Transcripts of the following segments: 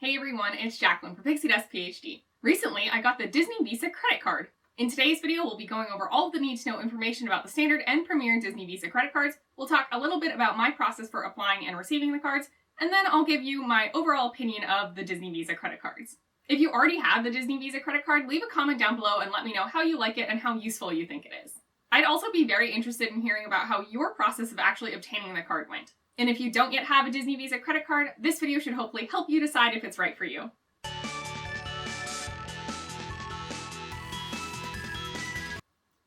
Hey everyone, it's Jacqueline for Pixie Dust PhD. Recently, I got the Disney Visa credit card. In today's video, we'll be going over all of the need-to-know information about the standard and premier Disney Visa credit cards. We'll talk a little bit about my process for applying and receiving the cards, and then I'll give you my overall opinion of the Disney Visa credit cards. If you already have the Disney Visa credit card, leave a comment down below and let me know how you like it and how useful you think it is. I'd also be very interested in hearing about how your process of actually obtaining the card went. And if you don't yet have a Disney Visa credit card, this video should hopefully help you decide if it's right for you.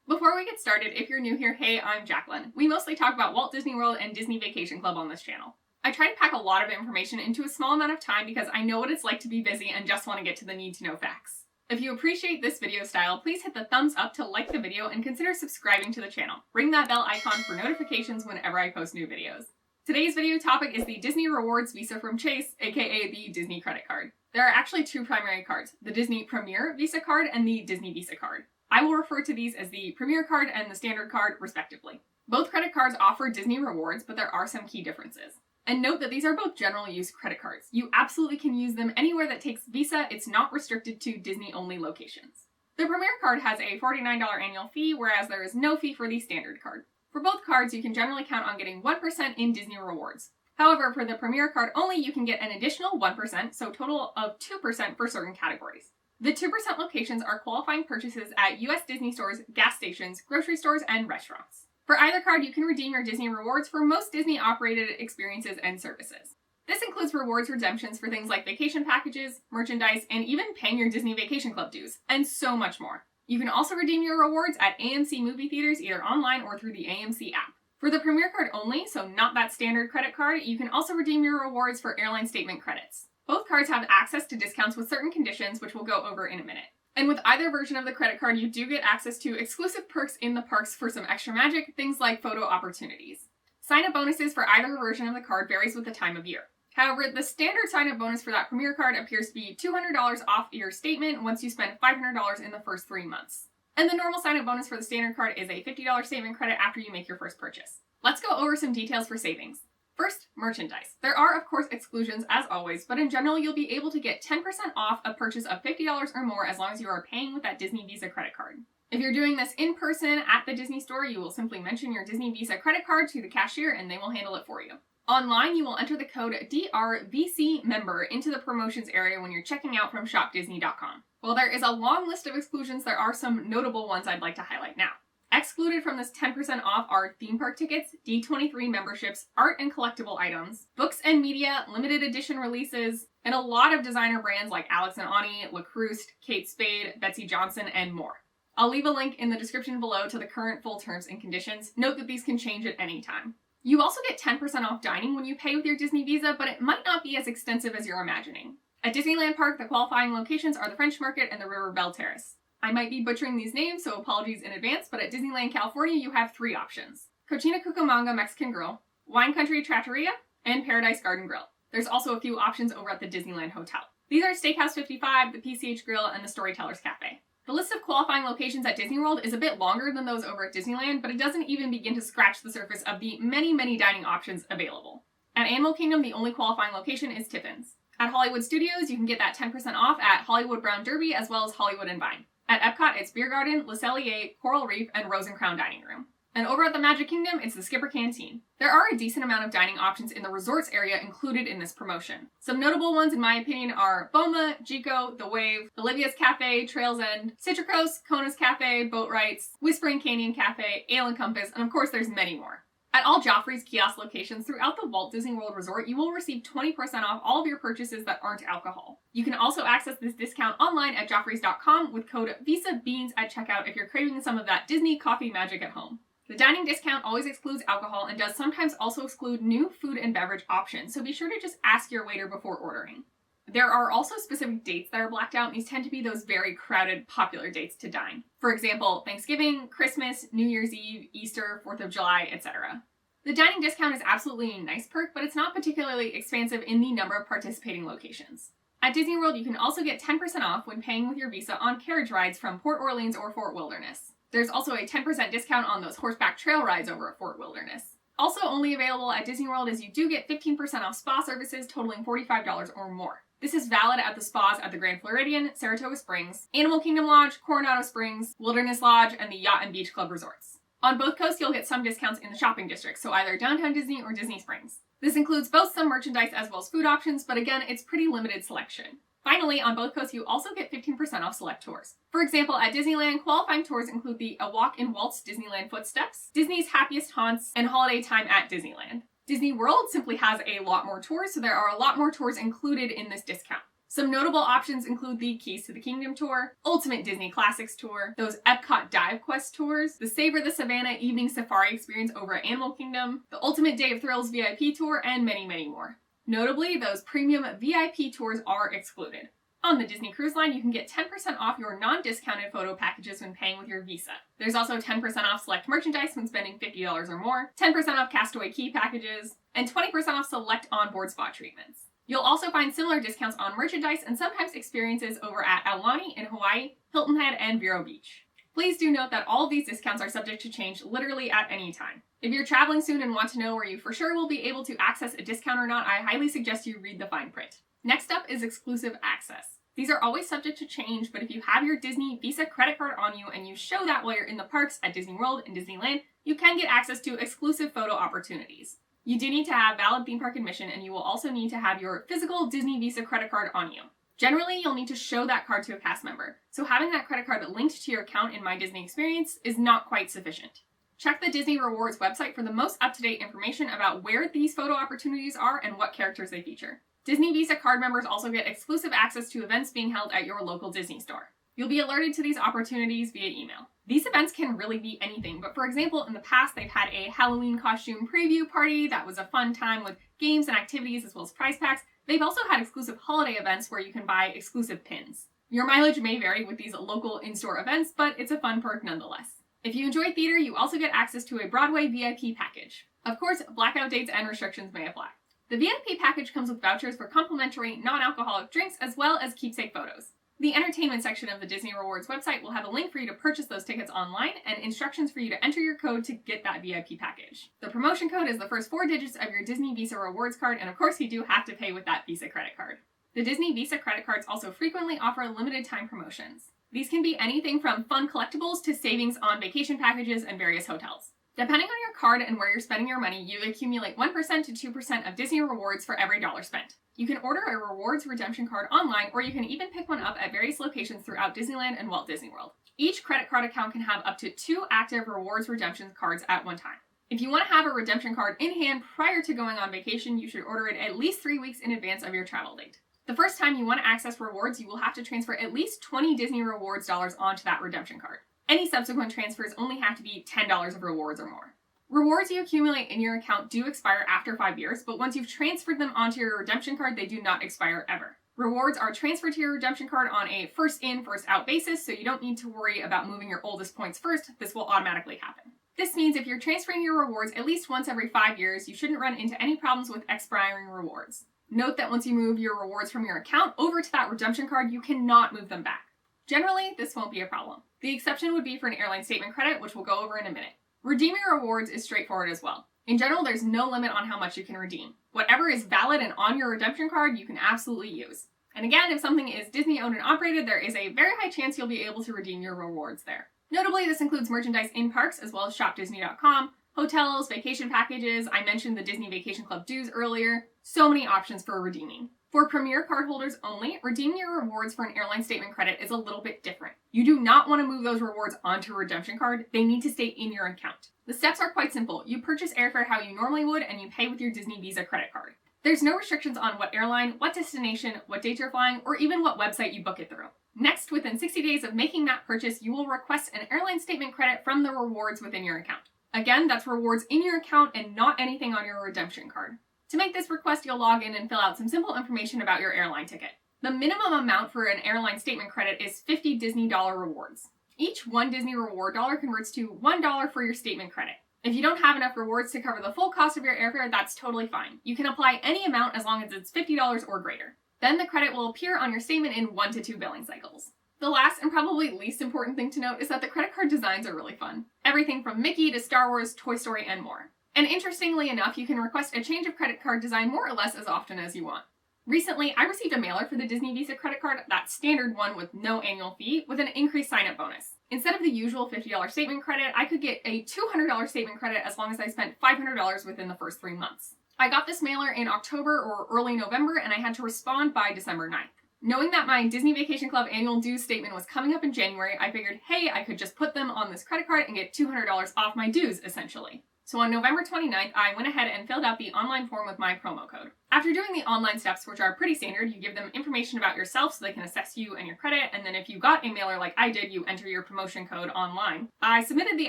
Before we get started, if you're new here, hey, I'm Jacqueline. We mostly talk about Walt Disney World and Disney Vacation Club on this channel. I try to pack a lot of information into a small amount of time because I know what it's like to be busy and just want to get to the need-to-know facts. If you appreciate this video style, please hit the thumbs up to like the video and consider subscribing to the channel. Ring that bell icon for notifications whenever I post new videos. Today's video topic is the Disney Rewards Visa from Chase, aka the Disney credit card. There are actually two primary cards, the Disney Premier Visa card and the Disney Visa card. I will refer to these as the Premier card and the Standard card, respectively. Both credit cards offer Disney rewards, but there are some key differences. And note that these are both general use credit cards. You absolutely can use them anywhere that takes Visa. It's not restricted to Disney-only locations. The Premier card has a $49 annual fee, whereas there is no fee for the Standard card. For both cards, you can generally count on getting 1% in Disney rewards. However, for the Premier card only, you can get an additional 1%, so a total of 2% for certain categories. The 2% locations are qualifying purchases at US Disney stores, gas stations, grocery stores, and restaurants. For either card, you can redeem your Disney rewards for most Disney-operated experiences and services. This includes rewards redemptions for things like vacation packages, merchandise, and even paying your Disney Vacation Club dues, and so much more. You can also redeem your rewards at AMC movie theaters either online or through the AMC app. For the Premier card only, so not that Standard credit card, you can also redeem your rewards for airline statement credits. Both cards have access to discounts with certain conditions, which we'll go over in a minute. And with either version of the credit card, you do get access to exclusive perks in the parks for some extra magic, things like photo opportunities. Sign-up bonuses for either version of the card varies with the time of year. However, the standard sign-up bonus for that Premier card appears to be $200 off your statement once you spend $500 in the first 3 months. And the normal sign-up bonus for the standard card is a $50 statement credit after you make your first purchase. Let's go over some details for savings. First, merchandise. There are, of course, exclusions as always, but in general, you'll be able to get 10% off a purchase of $50 or more as long as you are paying with that Disney Visa credit card. If you're doing this in person at the Disney store, you will simply mention your Disney Visa credit card to the cashier and they will handle it for you. Online, you will enter the code DRVCMember into the promotions area when you're checking out from shopdisney.com. While there is a long list of exclusions, there are some notable ones I'd like to highlight now. Excluded from this 10% off are theme park tickets, D23 memberships, art and collectible items, books and media, limited edition releases, and a lot of designer brands like Alex and Ani, Le Creuset, Kate Spade, Betsey Johnson, and more. I'll leave a link in the description below to the current full terms and conditions. Note that these can change at any time. You also get 10% off dining when you pay with your Disney Visa, but it might not be as extensive as you're imagining. At Disneyland Park, the qualifying locations are the French Market and the River Belle Terrace. I might be butchering these names, so apologies in advance, but at Disneyland California, you have 3 options: Cochina Cucamonga Mexican Grill, Wine Country Trattoria, and Paradise Garden Grill. There's also a few options over at the Disneyland Hotel. These are Steakhouse 55, the PCH Grill, and the Storytellers Cafe. The list of qualifying locations at Disney World is a bit longer than those over at Disneyland, but it doesn't even begin to scratch the surface of the many dining options available. At Animal Kingdom, the only qualifying location is Tiffin's. At Hollywood Studios, you can get that 10% off at Hollywood Brown Derby as well as Hollywood and Vine. At Epcot, it's Beer Garden, Le Cellier, Coral Reef, and Rose and Crown Dining Room. And over at the Magic Kingdom, it's the Skipper Canteen. There are a decent amount of dining options in the resorts area included in this promotion. Some notable ones, in my opinion, are Boma, Jiko, The Wave, Olivia's Cafe, Trails End, Citricos, Kona's Cafe, Boat Rights, Whispering Canyon Cafe, Ale and Compass, and of course there's many more. At all Joffrey's kiosk locations throughout the Walt Disney World Resort, you will receive 20% off all of your purchases that aren't alcohol. You can also access this discount online at joffreys.com with code VISABEANS at checkout if you're craving some of that Disney coffee magic at home. The dining discount always excludes alcohol and does sometimes also exclude new food and beverage options, so be sure to just ask your waiter before ordering. There are also specific dates that are blacked out, and these tend to be those very crowded, popular dates to dine. For example, Thanksgiving, Christmas, New Year's Eve, Easter, 4th of July, etc. The dining discount is absolutely a nice perk, but it's not particularly expansive in the number of participating locations. At Disney World, you can also get 10% off when paying with your Visa on carriage rides from Port Orleans or Fort Wilderness. There's also a 10% discount on those horseback trail rides over at Fort Wilderness. Also only available at Disney World is you do get 15% off spa services totaling $45 or more. This is valid at the spas at the Grand Floridian, Saratoga Springs, Animal Kingdom Lodge, Coronado Springs, Wilderness Lodge, and the Yacht and Beach Club resorts. On both coasts, you'll get some discounts in the shopping districts, so either Downtown Disney or Disney Springs. This includes both some merchandise as well as food options, but again, it's pretty limited selection. Finally, on both coasts, you also get 15% off select tours. For example, at Disneyland, qualifying tours include the A Walk in Walt's Disneyland Footsteps, Disney's Happiest Haunts, and Holiday Time at Disneyland. Disney World simply has a lot more tours, so there are a lot more tours included in this discount. Some notable options include the Keys to the Kingdom tour, Ultimate Disney Classics tour, those Epcot Dive Quest tours, the Savor the Savannah Evening Safari experience over at Animal Kingdom, the Ultimate Day of Thrills VIP tour, and many, many more. Notably, those premium VIP tours are excluded. On the Disney Cruise Line, you can get 10% off your non-discounted photo packages when paying with your Visa. There's also 10% off select merchandise when spending $50 or more, 10% off Castaway Key packages, and 20% off select onboard spa treatments. You'll also find similar discounts on merchandise and sometimes experiences over at Aulani in Hawaii, Hilton Head, and Vero Beach. Please do note that all of these discounts are subject to change literally at any time. If you're traveling soon and want to know where you for sure will be able to access a discount or not, I highly suggest you read the fine print. Next up is exclusive access. These are always subject to change, but if you have your Disney Visa credit card on you and you show that while you're in the parks at Disney World and Disneyland, you can get access to exclusive photo opportunities. You do need to have valid theme park admission, and you will also need to have your physical Disney Visa credit card on you. Generally, you'll need to show that card to a cast member, so having that credit card linked to your account in My Disney Experience is not quite sufficient. Check the Disney Rewards website for the most up-to-date information about where these photo opportunities are and what characters they feature. Disney Visa card members also get exclusive access to events being held at your local Disney store. You'll be alerted to these opportunities via email. These events can really be anything, but for example, in the past, they've had a Halloween costume preview party that was a fun time with games and activities as well as prize packs. They've also had exclusive holiday events where you can buy exclusive pins. Your mileage may vary with these local in-store events, but it's a fun perk nonetheless. If you enjoy theater, you also get access to a Broadway VIP package. Of course, blackout dates and restrictions may apply. The VIP package comes with vouchers for complimentary non-alcoholic drinks as well as keepsake photos. The entertainment section of the Disney Rewards website will have a link for you to purchase those tickets online and instructions for you to enter your code to get that VIP package. The promotion code is the first 4 digits of your Disney Visa Rewards card, and of course you do have to pay with that Visa credit card. The Disney Visa credit cards also frequently offer limited time promotions. These can be anything from fun collectibles to savings on vacation packages and various hotels. Depending on your card and where you're spending your money, you accumulate 1% to 2% of Disney rewards for every dollar spent. You can order a rewards redemption card online, or you can even pick one up at various locations throughout Disneyland and Walt Disney World. Each credit card account can have up to 2 active rewards redemption cards at one time. If you want to have a redemption card in hand prior to going on vacation, you should order it at least 3 weeks in advance of your travel date. The first time you want to access rewards, you will have to transfer at least 20 Disney Rewards dollars onto that redemption card. Any subsequent transfers only have to be $10 of rewards or more. Rewards you accumulate in your account do expire after 5 years, but once you've transferred them onto your redemption card, they do not expire ever. Rewards are transferred to your redemption card on a first in, first out basis, so you don't need to worry about moving your oldest points first. This will automatically happen. This means if you're transferring your rewards at least once every 5 years, you shouldn't run into any problems with expiring rewards. Note that once you move your rewards from your account over to that redemption card, you cannot move them back. Generally, this won't be a problem. The exception would be for an airline statement credit, which we'll go over in a minute. Redeeming rewards is straightforward as well. In general, there's no limit on how much you can redeem. Whatever is valid and on your redemption card, you can absolutely use. And again, if something is Disney owned and operated, there is a very high chance you'll be able to redeem your rewards there. Notably, this includes merchandise in parks as well as shopdisney.com, hotels, vacation packages. I mentioned the Disney Vacation Club dues earlier. So many options for redeeming. For Premier cardholders only, redeeming your rewards for an airline statement credit is a little bit different. You do not want to move those rewards onto a redemption card. They need to stay in your account. The steps are quite simple. You purchase airfare how you normally would, and you pay with your Disney Visa credit card. There's no restrictions on what airline, what destination, what date you're flying, or even what website you book it through. Next, within 60 days of making that purchase, you will request an airline statement credit from the rewards within your account. Again, that's rewards in your account and not anything on your redemption card. To make this request, you'll log in and fill out some simple information about your airline ticket. The minimum amount for an airline statement credit is 50 Disney dollar rewards. Each 1 Disney reward dollar converts to $1 for your statement credit. If you don't have enough rewards to cover the full cost of your airfare, that's totally fine. You can apply any amount as long as it's $50 or greater. Then the credit will appear on your statement in 1 to 2 billing cycles. The last and probably least important thing to note is that the credit card designs are really fun. Everything from Mickey to Star Wars, Toy Story, and more. And interestingly enough, you can request a change of credit card design more or less as often as you want. Recently, I received a mailer for the Disney Visa credit card, that standard one with no annual fee, with an increased sign-up bonus. Instead of the usual $50 statement credit, I could get a $200 statement credit as long as I spent $500 within the first 3 months. I got this mailer in October or early November, and I had to respond by December 9th. Knowing that my Disney Vacation Club annual dues statement was coming up in January, I figured, hey, I could just put them on this credit card and get $200 off my dues, essentially. So on November 29th, I went ahead and filled out the online form with my promo code. After doing the online steps, which are pretty standard, you give them information about yourself so they can assess you and your credit, and then if you got a mailer like I did, you enter your promotion code online. I submitted the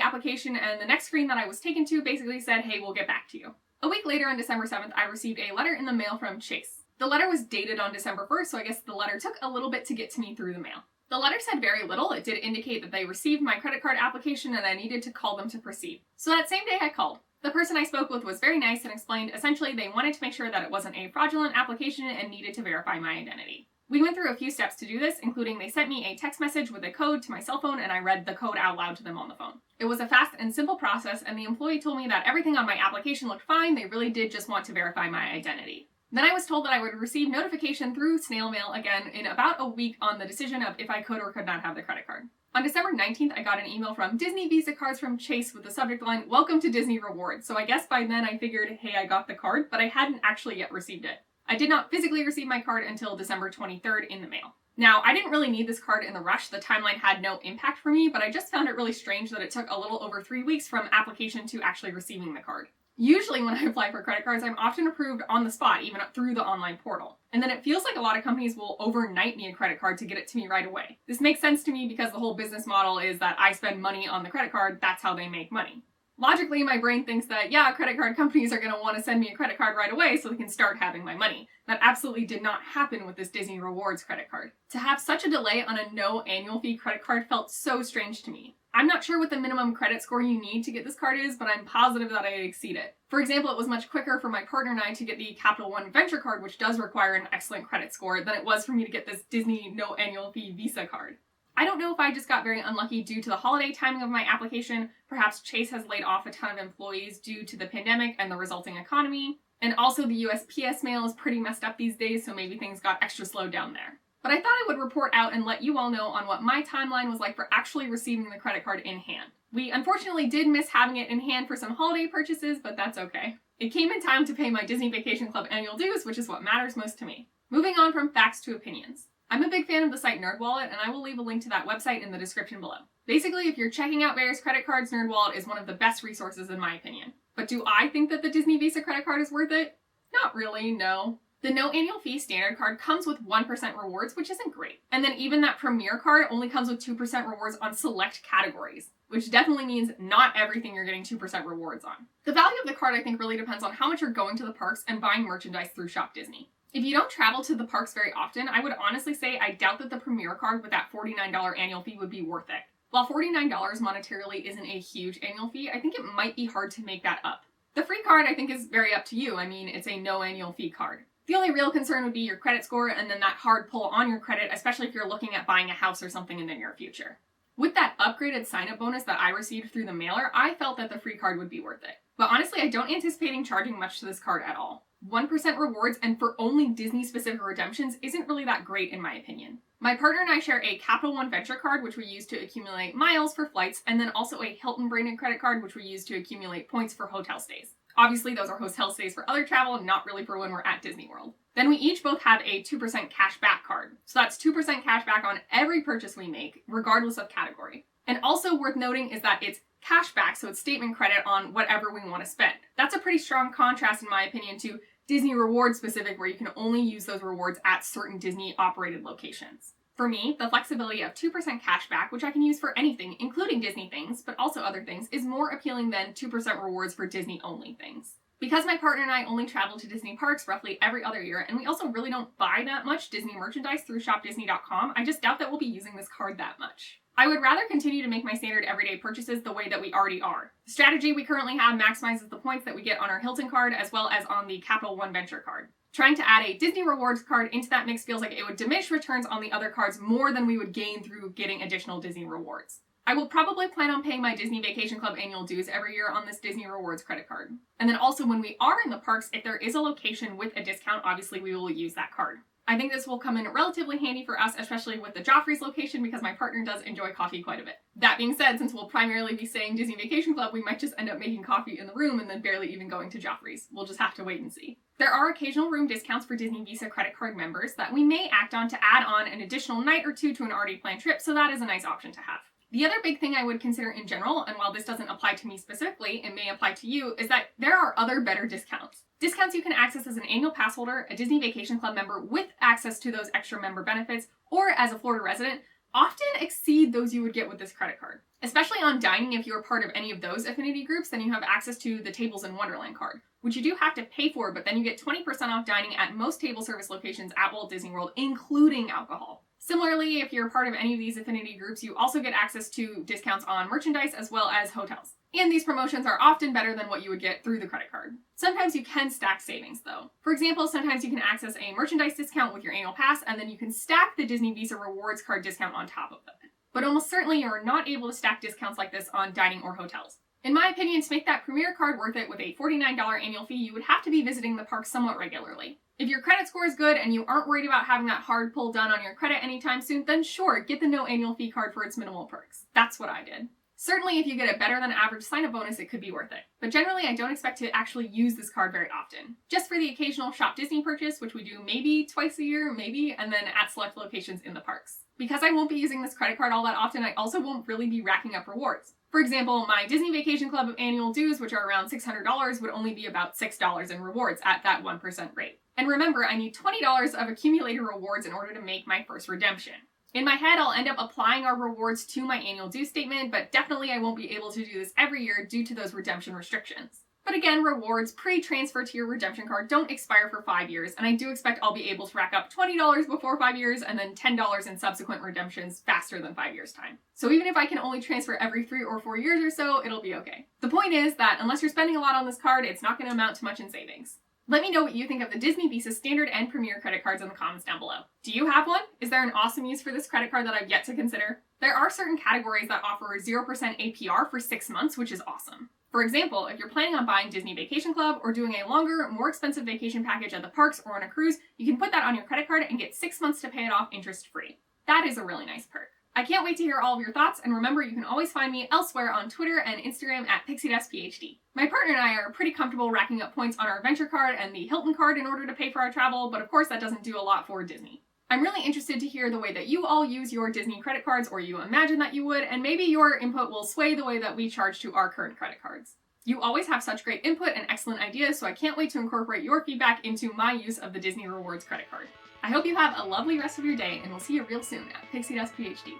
application, and the next screen that I was taken to basically said, hey, we'll get back to you. A week later, on December 7th, I received a letter in the mail from Chase. The letter was dated on December 1st, so I guess the letter took a little bit to get to me through the mail. The letter said very little. It did indicate that they received my credit card application and I needed to call them to proceed. So that same day I called. The person I spoke with was very nice and explained essentially they wanted to make sure that it wasn't a fraudulent application and needed to verify my identity. We went through a few steps to do this, including they sent me a text message with a code to my cell phone and I read the code out loud to them on the phone. It was a fast and simple process, and the employee told me that everything on my application looked fine. They really did just want to verify my identity. Then I was told that I would receive notification through snail mail again in about a week on the decision of if I could or could not have the credit card. On December 19th, I got an email from Disney Visa Cards from Chase with the subject line, "Welcome to Disney Rewards." So I guess by then I figured, hey, I got the card, but I hadn't actually yet received it. I did not physically receive my card until December 23rd in the mail. Now, I didn't really need this card in the rush. The timeline had no impact for me, but I just found it really strange that it took a little over 3 weeks from application to actually receiving the card. Usually when I apply for credit cards, I'm often approved on the spot, even through the online portal. And then it feels like a lot of companies will overnight me a credit card to get it to me right away. This makes sense to me because the whole business model is that I spend money on the credit card, that's how they make money. Logically, my brain thinks that, yeah, credit card companies are going to want to send me a credit card right away so they can start having my money. That absolutely did not happen with this Disney Rewards credit card. To have such a delay on a no annual fee credit card felt so strange to me. I'm not sure what the minimum credit score you need to get this card is, but I'm positive that I exceed it. For example, it was much quicker for my partner and I to get the Capital One Venture card, which does require an excellent credit score, than it was for me to get this Disney no annual fee Visa card. I don't know if I just got very unlucky due to the holiday timing of my application. Perhaps Chase has laid off a ton of employees due to the pandemic and the resulting economy. And also the USPS mail is pretty messed up these days, so maybe things got extra slowed down there. But I thought I would report out and let you all know on what my timeline was like for actually receiving the credit card in hand. We unfortunately did miss having it in hand for some holiday purchases, but that's okay. It came in time to pay my Disney Vacation Club annual dues, which is what matters most to me. Moving on from facts to opinions. I'm a big fan of the site NerdWallet, and I will leave a link to that website in the description below. Basically, if you're checking out various credit cards, NerdWallet is one of the best resources in my opinion. But do I think that the Disney Visa credit card is worth it? Not really, no. The no annual fee standard card comes with 1% rewards, which isn't great. And then even that Premier card only comes with 2% rewards on select categories, which definitely means not everything you're getting 2% rewards on. The value of the card, I think, really depends on how much you're going to the parks and buying merchandise through Shop Disney. If you don't travel to the parks very often, I would honestly say I doubt that the Premier card with that $49 annual fee would be worth it. While $49 monetarily isn't a huge annual fee, I think it might be hard to make that up. The free card, I think, is very up to you. I mean, it's a no annual fee card. The only real concern would be your credit score and then that hard pull on your credit, especially if you're looking at buying a house or something in the near future. With that upgraded sign-up bonus that I received through the mailer, I felt that the free card would be worth it. But honestly, I don't anticipate charging much to this card at all. 1% rewards and for only Disney-specific redemptions isn't really that great in my opinion. My partner and I share a Capital One Venture card, which we use to accumulate miles for flights, and then also a Hilton-branded credit card, which we use to accumulate points for hotel stays. Obviously, those are hotel stays for other travel and not really for when we're at Disney World. Then we each both have a 2% cash back card. So that's 2% cash back on every purchase we make, regardless of category. And also worth noting is that it's cash back, so it's statement credit on whatever we want to spend. That's a pretty strong contrast, in my opinion, to Disney Rewards specific, where you can only use those rewards at certain Disney operated locations. For me, the flexibility of 2% cash back, which I can use for anything, including Disney things, but also other things, is more appealing than 2% rewards for Disney only things. Because my partner and I only travel to Disney parks roughly every other year, and we also really don't buy that much Disney merchandise through shopdisney.com, I just doubt that we'll be using this card that much. I would rather continue to make my standard everyday purchases the way that we already are. The strategy we currently have maximizes the points that we get on our Hilton card as well as on the Capital One Venture card. Trying to add a Disney Rewards card into that mix feels like it would diminish returns on the other cards more than we would gain through getting additional Disney rewards. I will probably plan on paying my Disney Vacation Club annual dues every year on this Disney Rewards credit card. And then also when we are in the parks, if there is a location with a discount, obviously we will use that card. I think this will come in relatively handy for us, especially with the Joffrey's location, because my partner does enjoy coffee quite a bit. That being said, since we'll primarily be staying Disney Vacation Club, we might just end up making coffee in the room and then barely even going to Joffrey's. We'll just have to wait and see. There are occasional room discounts for Disney Visa credit card members that we may act on to add on an additional night or two to an already planned trip, so that is a nice option to have. The other big thing I would consider in general, and while this doesn't apply to me specifically, it may apply to you, is that there are other better discounts. Discounts you can access as an annual pass holder, a Disney Vacation Club member with access to those extra member benefits, or as a Florida resident, often exceed those you would get with this credit card. Especially on dining, if you're part of any of those affinity groups, then you have access to the Tables in Wonderland card, which you do have to pay for, but then you get 20% off dining at most table service locations at Walt Disney World, including alcohol. Similarly, if you're part of any of these affinity groups, you also get access to discounts on merchandise as well as hotels. And these promotions are often better than what you would get through the credit card. Sometimes you can stack savings though. For example, sometimes you can access a merchandise discount with your annual pass, and then you can stack the Disney Visa Rewards card discount on top of it. But almost certainly you are not able to stack discounts like this on dining or hotels. In my opinion, to make that Premier card worth it with a $49 annual fee, you would have to be visiting the park somewhat regularly. If your credit score is good and you aren't worried about having that hard pull done on your credit anytime soon, then sure, get the no annual fee card for its minimal perks. That's what I did. Certainly, if you get a better than average sign-up bonus, it could be worth it. But generally, I don't expect to actually use this card very often. Just for the occasional Shop Disney purchase, which we do maybe twice a year, maybe, and then at select locations in the parks. Because I won't be using this credit card all that often, I also won't really be racking up rewards. For example, my Disney Vacation Club annual dues, which are around $600, would only be about $6 in rewards at that 1% rate. And remember, I need $20 of accumulated rewards in order to make my first redemption. In my head, I'll end up applying our rewards to my annual due statement, but definitely I won't be able to do this every year due to those redemption restrictions. But again, rewards pre-transfer to your redemption card don't expire for 5 years, and I do expect I'll be able to rack up $20 before 5 years and then $10 in subsequent redemptions faster than 5 years' time. So even if I can only transfer every 3 or 4 years or so, it'll be okay. The point is that unless you're spending a lot on this card, it's not going to amount to much in savings. Let me know what you think of the Disney Visa Standard and Premier credit cards in the comments down below. Do you have one? Is there an awesome use for this credit card that I've yet to consider? There are certain categories that offer 0% APR for 6 months, which is awesome. For example, if you're planning on buying Disney Vacation Club or doing a longer, more expensive vacation package at the parks or on a cruise, you can put that on your credit card and get 6 months to pay it off interest-free. That is a really nice perk. I can't wait to hear all of your thoughts, and remember, you can always find me elsewhere on Twitter and Instagram at PixieDustPhD. My partner and I are pretty comfortable racking up points on our Venture card and the Hilton card in order to pay for our travel, but of course that doesn't do a lot for Disney. I'm really interested to hear the way that you all use your Disney credit cards, or you imagine that you would, and maybe your input will sway the way that we charge to our current credit cards. You always have such great input and excellent ideas, so I can't wait to incorporate your feedback into my use of the Disney Rewards credit card. I hope you have a lovely rest of your day, and we'll see you real soon at Pixie Dust PhD.